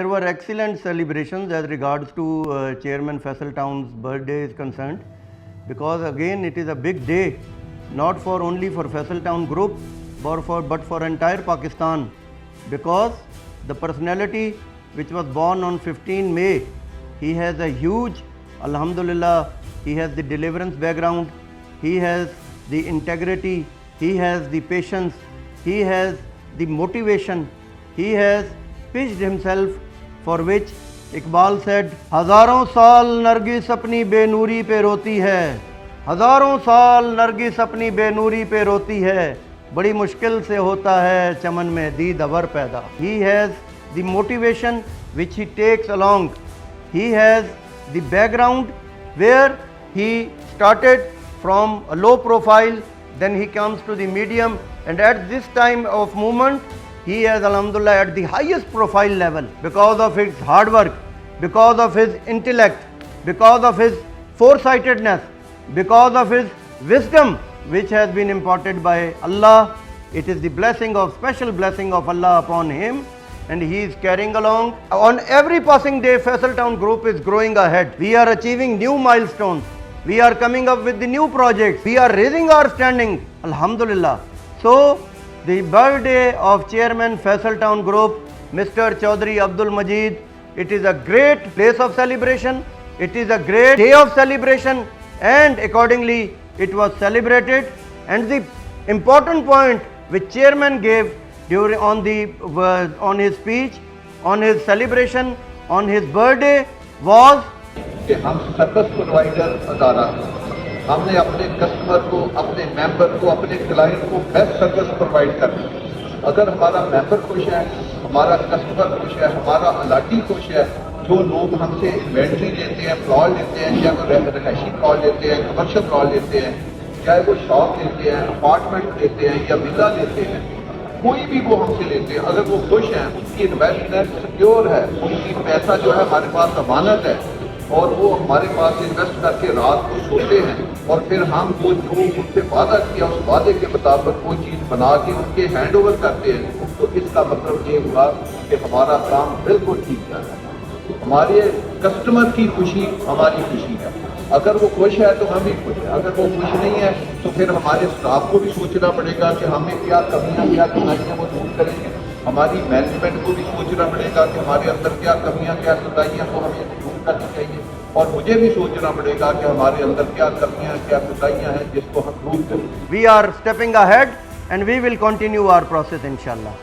There were excellent celebrations as regards to Chairman Faisal Town's birthday is concerned, because again it is a big day, not for only for Faisal Town Group, but for entire Pakistan, because the personality which was born on 15 May, he has a huge, alhamdulillah, he has the deliverance background, he has the integrity, he has the patience, he has the motivation, he has pitched himself, for which Iqbal said, हजारों साल नरगिस अपनी बेनूरी पे रोती है, हजारों साल नरगिस अपनी बेनूरी पे रोती है, बड़ी मुश्किल से होता है चमन में दीद अवर पैदा. He has the motivation which he takes along. He has the background where he started from a low profile, then he comes to the medium, and at this time of movement he is alhamdulillah at the highest profile level because of his hard work, because of his intellect, because of his foresightedness, because of his wisdom which has been imparted by Allah. It is the blessing of special blessing of Allah upon him, and he is carrying along. On every passing day, Faisal Town Group is growing ahead. We are achieving new milestones. We are coming up with the new projects. We are raising our standing, alhamdulillah. So the birthday of Chairman Faisal Town Group, Mr. Chaudhry Abdul Majid, it is a great place of celebration, it is a great day of celebration, and accordingly it was celebrated. And the important point which Chairman gave during on his speech, on his celebration, on his birthday was کہ ہم service provider ادارہ ہم نے اپنے customer کو، اپنے ممبر کو، اپنے کلائنٹ کو بیسٹ سروس پرووائڈ کرنی ہے. اگر ہمارا ممبر خوش ہے، ہمارا کسٹمر خوش ہے، ہمارا الاٹی خوش ہے، جو لوگ ہم سے انوینٹری لیتے ہیں، پلاٹ لیتے ہیں، یا وہ رہائشی پلاٹ لیتے ہیں، کمرشل پلاٹ لیتے ہیں، چاہے وہ شاپ لیتے ہیں، اپارٹمنٹ لیتے ہیں یا ولا لیتے ہیں، کوئی بھی وہ ہم سے لیتے ہیں، اگر وہ خوش ہیں، ان کی انویسٹمنٹ سیکیور ہے، ان کی پیسہ جو ہے ہمارے پاس امانت ہے، اور وہ ہمارے پاس انویسٹ کر کے رات کو سوتے ہیں، اور پھر ہم وہ جو ان سے وعدہ کیا اس وعدے کے مطابق وہ چیز بنا کے ان کے ہینڈ اوور کرتے ہیں، تو اس کا مطلب یہ ہوا کہ ہمارا کام بالکل ٹھیک چل رہا ہے. ہمارے کسٹمر کی خوشی ہماری خوشی ہے. اگر وہ خوش ہے تو ہم بھی خوش ہیں، اگر وہ خوش نہیں ہے تو پھر ہمارے اسٹاف کو بھی سوچنا پڑے گا کہ ہمیں کیا کمیاں کیا کوتاہیاں وہ دور کریں گے. ہماری مینجمنٹ کو بھی سوچنا پڑے گا کہ ہمارے اندر کیا کمیاں کیا کوتاہیاں کو ہمیں دور کرنی چاہیے، اور مجھے بھی سوچنا پڑے گا کہ ہمارے اندر کیا کمیاں کیا کوتاہیاں ہیں جس کو ہم دور کریں. we are stepping ahead and we will continue our process inshallah.